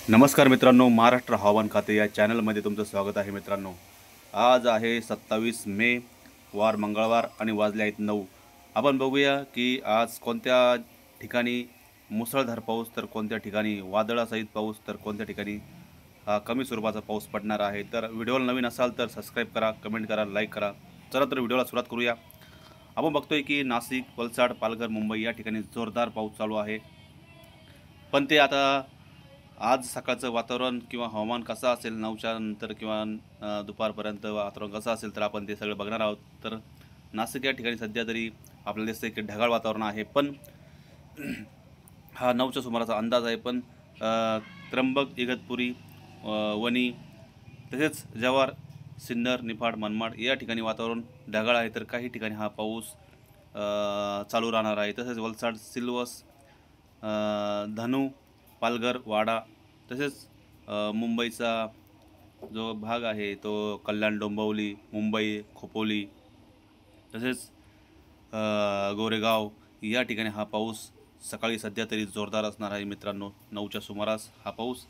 नमस्कार मित्रांनो, महाराष्ट्र हवामान खाते या चॅनलमध्ये तुमचं स्वागत आहे मित्रांनो। आज आहे 27 मे, वार मंगळवार आणि वाजले आहेत 9। आपण बघूया की आज कोणत्या ठिकाणी मुसळधार पाऊस, तर कोणत्या ठिकाणी वादळासहित पाऊस, तर कोणत्या ठिकाणी कमी स्वरूपाचा पाऊस पडणार आहे। तर व्हिडिओला नवीन असाल तर सबस्क्राईब करा, कमेंट करा, लाईक करा। चला तर व्हिडिओला सुरुवात करूया। आपण बघतोय की नाशिक, वलसाड, पालघर, मुंबई या ठिकाणी जोरदार पाऊस चालू आहे। पण ते आता आज सकाळचं वातावरण किंवा हवामान कसं असेल 9च्या नंतर किंवा दुपारपर्यंत वातावरण कसं असेल, तर आपण ते सगळं बघणार आहोत। तर नाशिक या ठिकाणी सध्या तरी आपल्याला दिसतंय की ढगाळ वातावरण आहे, पण हा 9च्या सुमाराचा अंदाज आहे। पण त्र्यंबक, इगतपुरी, वणी, तसेच जव्हार, सिन्नर, निफाड, मनमाड या ठिकाणी वातावरण ढगाळ आहे, तर काही ठिकाणी हा पाऊस चालू राहणार आहे। तसेच वलसाड, सिल्वस, धनु, पालघर, वाडा, तसेच मुंबईचा जो भाग आहे तो कल्याण, डोंबिवली, मुंबई, खोपोली, तसेच गोरेगाव या ठिकाणी हा पाऊस सकाळी सध्या तरी जोरदार असणार आहे मित्रांनो, 9च्या सुमारास हा पाऊस।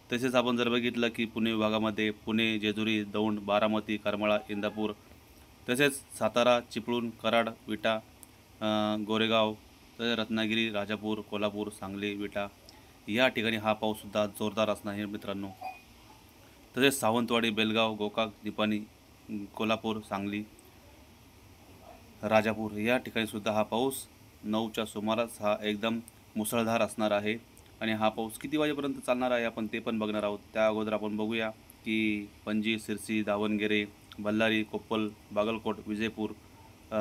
तसेच आपण जर बघितलं की पुणे विभागामध्ये पुणे, जेजुरी, दौंड, बारामती, करमाळा, इंदापूर, तसेच सातारा, चिपळूण, कराड, विटा, गोरेगाव, तसेच रत्नागिरी, राजापूर, कोल्हापूर, सांगली, विटा या ठिकाणी हा पाऊससुद्धा जोरदार असणार आहे मित्रांनो। तसेच सावंतवाडी, बेलगाव, गोकाक, निपाणी, कोल्हापूर, सांगली, राजापूर या ठिकाणी सुद्धा हा पाऊस 9च्या सुमारास हा एकदम मुसळधार असणार आहे। आणि हा पाऊस किती वाजेपर्यंत चालणार आहे आपण ते पण बघणार आहोत। त्या अगोदर आपण बघूया की पणजी, सिरसी, दावणगेरे, बल्लारी, कोप्पल, बागलकोट, विजयपूर,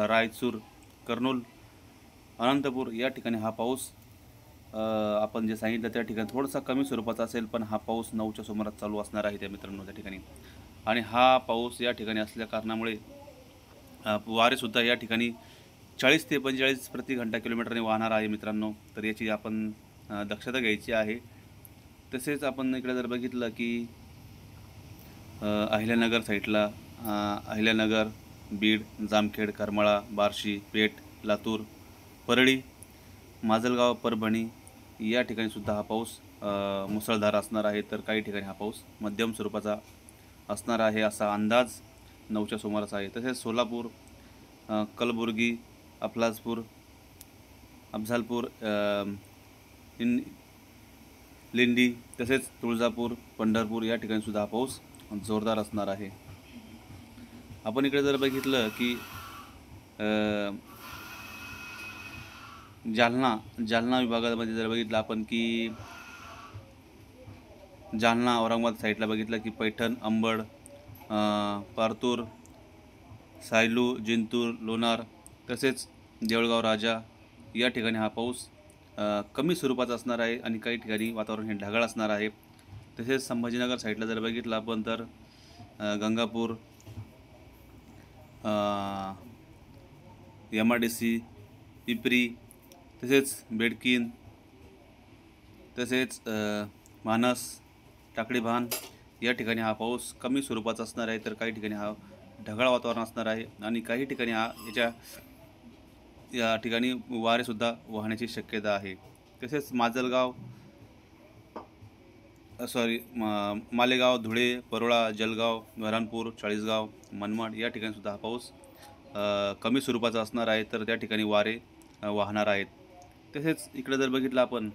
रायचूर, कर्नूल, अनंतपूर या ठिकाणी हा पाऊस आपण जे सांगितलं त्या ठिकाणी थोडासा कमी स्वरूपाचा असेल, पण हा पाऊस 9च्या सुमारास चालू असणार आहे त्या मित्रांनो त्या ठिकाणी। आणि हा पाऊस या ठिकाणी असल्या कारणामुळे वारेसुद्धा या ठिकाणी 40 ते 45 प्रति घंटा किलोमीटरने वाहणार आहे मित्रांनो, तर याची आपण दक्षता घ्यायची आहे। तसेच आपण इकडे जर बघितलं की अहिल्यानगर साईडला अहिल्यानगर, बीड, जामखेड, करमाळा, बार्शी, पेठ, लातूर, परळी, माजलगाव, परभणी या ठिकाणी सुद्धा हा पाऊस मुसळधार असणार आहे, तर काही ठिकाणी हा पाऊस मध्यम स्वरूपाचा असणार आहे असा अंदाज 9च्या सुमारास आहे। तसेच सोलापूर, कलबुर्गी, अफलाजपूर, अफझलपूर, लिंडी, तसेच तुळजापूर, पंढरपूर या ठिकाणी सुद्धा हा पाऊस जोरदार असणार आहे। आपण इकडे जर बघितलं की जालना विभागामध्ये जर बघितलं आपण की जालना, औरंगाबाद साईडला बघितलं की पैठण, अंबड, पारतूर, सायलू, जिंतूर, लोणार, तसेच देऊळगाव राजा या ठिकाणी हा पाऊस कमी स्वरूपाचा असणार आहे आणि काही ठिकाणी वातावरण हे ढगाळ असणार आहे। तसेच संभाजीनगर साईडला जर बघितलं आपण तर गंगापूर, MIDC, पिंपरी, तसेच बेडकीन, तसेच मानस, टाकळीभान या ठिकाणी हा पाऊस कमी स्वरूपाचा असणार आहे, तर काही ठिकाणी हा ढगाळ वातावरण असणार आहे आणि काही ठिकाणी या ठिकाणी वारेसुद्धा वाहण्याची शक्यता आहे। तसेच मालेगाव, धुळे, परोळा, जळगाव, बऱ्हाणपूर, चाळीसगाव, मनमाड या ठिकाणी सुद्धा हा पाऊस कमी स्वरूपाचा असणार आहे, तर त्या ठिकाणी वारे वाहणार आहेत। तसेच इकडे जर बघितलं आपण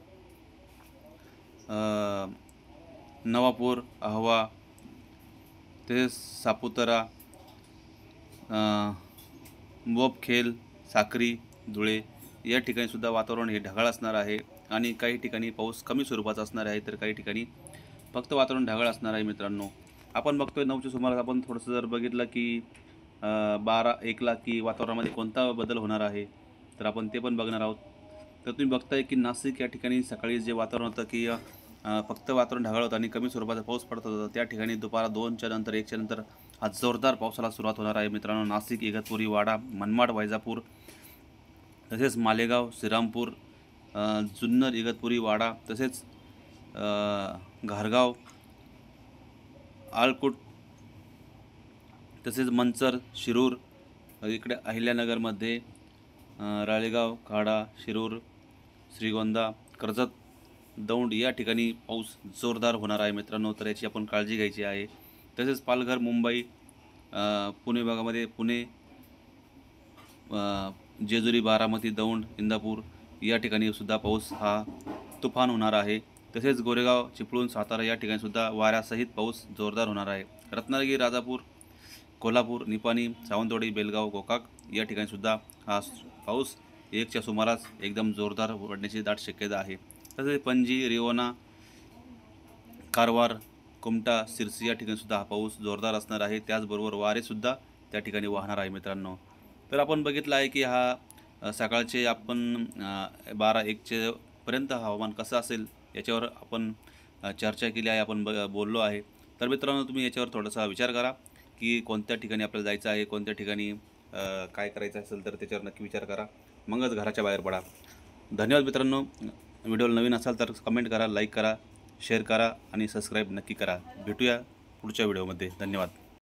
नवापूर, अहवा, तसेच सापुतारा, मोबखेल, साक्री, धुळे या ठिकाणी सुद्धा वातावरण हे ढगाळ असणार आहे आणि काही ठिकाणी पाऊस कमी स्वरूपाचा असणार आहे, तर काही ठिकाणी फक्त वातावरण ढगाळ असणार आहे मित्रांनो। आपण बघतोय 9च्या सुमारास आपण थोडंसं जर बघितलं की 12-1ला की वातावरणामध्ये कोणता बदल होणार आहे, तर आपण ते पण बघणार आहोत। तर तुम्ही बघताय की नाशिक या ठिकाणी सकाळी जे वातावरण होतं की फक्त वातावरण ढगाळ होतं आणि कमी स्वरूपाचा पाऊस पडत होता, त्या ठिकाणी दुपार 2च्या नंतर 1च्या नंतर आज जोरदार पावसाला सुरुवात होणार आहे मित्रांनो। नाशिक, इगतपुरी, वाडा, मनमाड, वैजापूर, तसेच मालेगाव, श्रीरामपूर, जुन्नर, इगतपुरी, वाडा, तसेच घारगाव, आळकुट, तसेच मंचर, शिरूर, इकडे अहिल्यानगरमध्ये राळेगाव, खाडा, शिरूर, श्रीगोंदा, कर्जत, दौंड या ठिकाणी पाऊस जोरदार होणार आहे मित्रांनो, तर याची आपण काळजी घ्यायची आहे. तसेच पालघर, मुंबई, पुणे भागामध्ये पुणे, जेजुरी, बारामती, दौंड, इंदापूर या ठिकाणी सुद्धा पाऊस हा तुफान होणार आहे. तसेच गोरेगाव, चिपळूण, सातारा या ठिकाणी सुद्धा वाऱ्यासहित पाऊस जोरदार होणार आहे. रत्नागिरी, राजापूर, कोल्हापूर, निपाणी, सावंतवाडी, बेलगाव, गोकाक या ठिकाणी सुद्धा हा पाऊस 1च्या सुमारास एकदम जोरदार पडण्याची दाट शक्यता आहे. तसेच पणजी, रिवोना, कारवार, कुमटा, सिरसी या ठिकाणी सुद्धा हा पाऊस जोरदार असणार आहे. त्याचबरोबर वारेसुद्धा त्या ठिकाणी वाहणार आहे मित्रांनो. तर आपण बघितलं आहे की सकाळचे आपण 12-1 पर्यंत हवामान कसं असेल याच्यावर आपण चर्चा केली आहे, आपण बोललो आहे. तर मित्रांनो, तुम्ही याच्यावर थोडासा विचार करा की कोणत्या ठिकाणी आपल्याला जायचं आहे, कोणत्या ठिकाणी काय करायचं असेल तर त्याच्यावर नक्की विचार करा, मगच घराच्या बाहेर पडा. धन्यवाद मित्रांनो. व्हिडिओला नवीन असाल तर कमेंट करा, लाईक करा, शेअर करा आणि सबस्क्राईब नक्की करा. भेटूया पुढच्या व्हिडिओमध्ये. धन्यवाद.